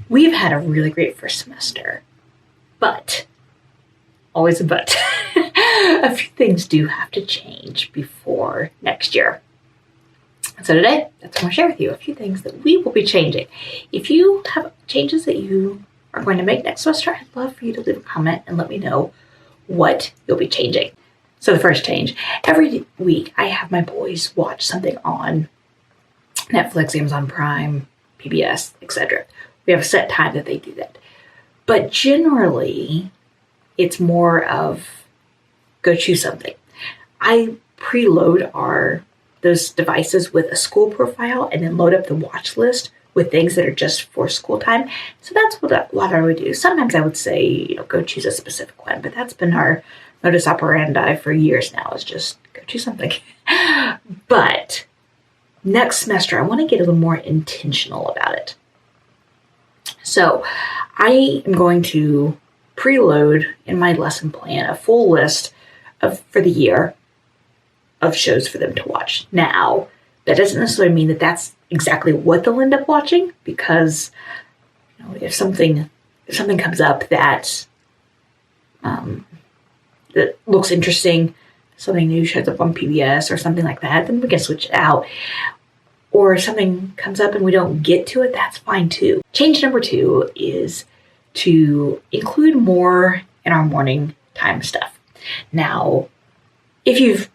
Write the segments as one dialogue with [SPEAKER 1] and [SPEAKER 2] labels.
[SPEAKER 1] We've had a really great first semester, but, always a but, a few things do have to change before next year. So today, that's what I'm going to share with you, a few things that we will be changing. If you have changes that you are going to make next semester, I'd love for you to leave a comment and let me know what you'll be changing. So the first change, every week I have my boys watch something on Netflix, Amazon Prime, PBS, etc. We have a set time that they do that. But generally, it's more of go choose something. I preload those devices with a school profile and then load up the watch list with things that are just for school time. So that's what I would do. Sometimes I would say, go choose a specific one, but that's been our modus operandi for years now, is just go choose something. But next semester, I want to get a little more intentional about it. So I am going to preload in my lesson plan a full list for the year of shows for them to watch. Now, that doesn't necessarily mean that that's exactly what they'll end up watching, because if something comes up that that looks interesting, something new shows up on PBS or something like that, then we can switch it out. Or if something comes up and we don't get to it, that's fine too. Change number 2 is to include more in our morning time stuff. Now, if you've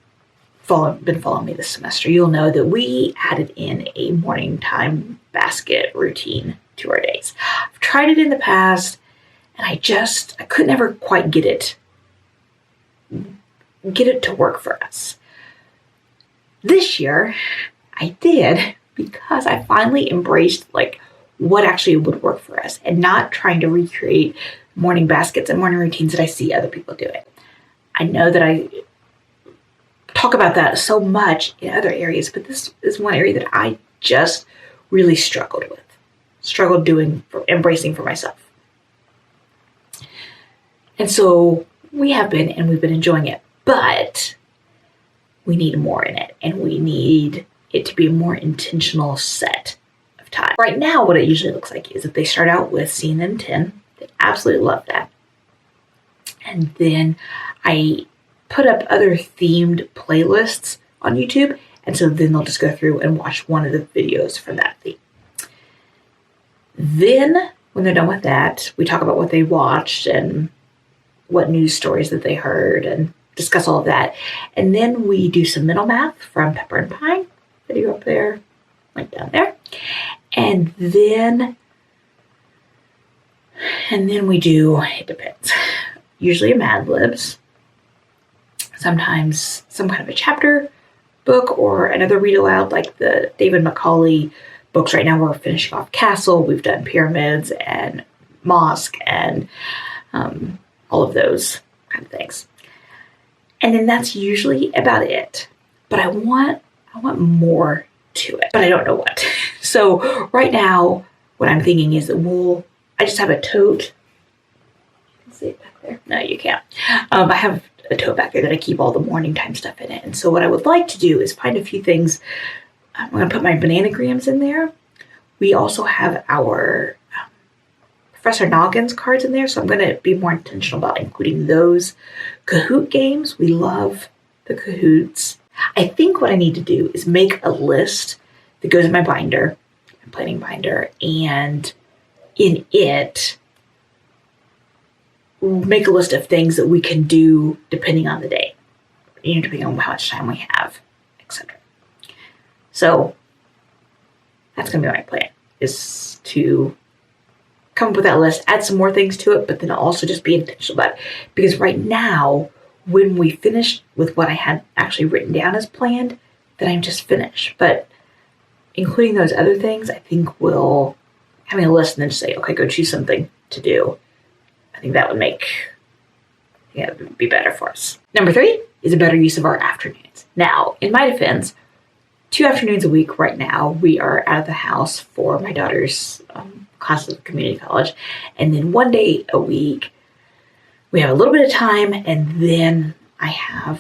[SPEAKER 1] been following me this semester, you'll know that we added in a morning time basket routine to our days. I've tried it in the past, and I could never quite get it to work for us. This year, I did, because I finally embraced what actually would work for us, and not trying to recreate morning baskets and morning routines that I see other people doing. I know that I talk about that so much in other areas, but this is one area that I just really struggled embracing for myself. And so we've been enjoying it, but we need more in it, and we need it to be a more intentional set of time. Right now, what it usually looks like is that they start out with CNN 10. They absolutely love that. And then I put up other themed playlists on YouTube, and so then they'll just go through and watch one of the videos from that theme. Then, when they're done with that, we talk about what they watched and what news stories that they heard and discuss all of that. And then we do some mental math from Pepper and Pine, video up there, link down there. And then we do, it depends, usually a Mad Libs, sometimes some kind of a chapter book or another read aloud, like the David Macaulay books. Right now we're finishing off Castle. We've done Pyramids and Mosque and all of those kind of things. And then that's usually about it. But I want more to it, but I don't know what. So right now, what I'm thinking is that I just have a tote. You can see it back there. No, you can't. I have a tote back there that I keep all the morning time stuff in it. And so what I would like to do is find a few things. I'm going to put my bananagrams in there. We also have our Professor Noggins cards in there, so I'm going to be more intentional about including those. Kahoot games, we love the Kahoots. I think what I need to do is make a list that goes in my binder, my planning binder, and in it, make a list of things that we can do depending on the day, depending on how much time we have, etc. So that's going to be my plan, is to come up with that list, add some more things to it, but then also just be intentional about it. Because right now, when we finish with what I had actually written down as planned, then I'm just finished. But including those other things, I think having a list and then just say, okay, go choose something to do. I think that would be better for us. Number 3 is a better use of our afternoons. Now, in my defense, 2 afternoons a week right now, we are out of the house for my daughter's classes at community college. And then 1 day a week, we have a little bit of time, and then I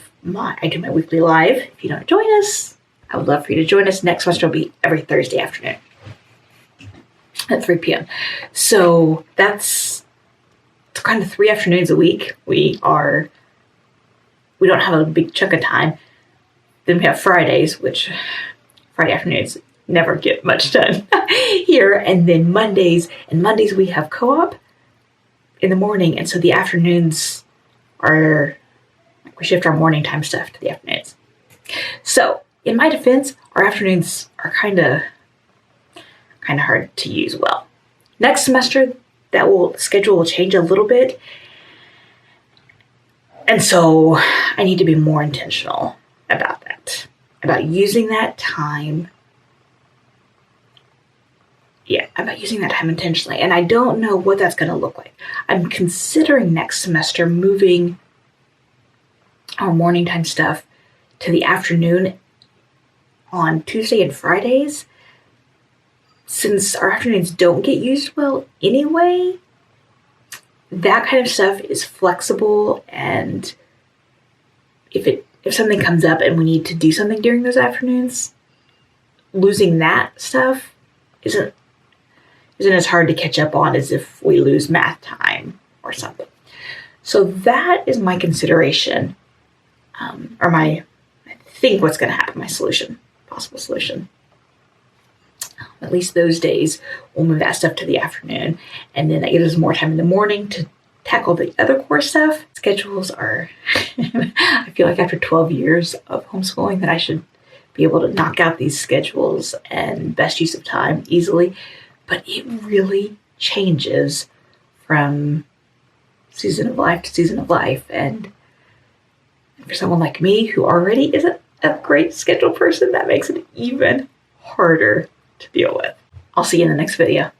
[SPEAKER 1] do my weekly live. If you don't join us, I would love for you to join us. Next semester will be every Thursday afternoon. at 3 p.m. So that's kind of 3 afternoons a week. We don't have a big chunk of time. Then we have Fridays, which Friday afternoons never get much done here. And then Mondays we have co-op in the morning. And so the afternoons we shift our morning time stuff to the afternoons. So in my defense, our afternoons are kind of hard to use well. Next semester, the schedule will change a little bit. And so I need to be more intentional about that, about using that time. Yeah, about using that time intentionally. And I don't know what that's going to look like. I'm considering next semester moving our morning time stuff to the afternoon on Tuesday and Fridays. Since our afternoons don't get used well anyway, that kind of stuff is flexible, and if something comes up and we need to do something during those afternoons, losing that stuff isn't as hard to catch up on as if we lose math time or something. So that is my consideration, I think what's going to happen, my solution, possible solution. At least those days, we'll move that stuff to the afternoon, and then that gives us more time in the morning to tackle the other core stuff. Schedules are, I feel like after 12 years of homeschooling that I should be able to knock out these schedules and best use of time easily, but it really changes from season of life to season of life. And for someone like me who already isn't a great schedule person, that makes it even harder to deal with. I'll see you in the next video.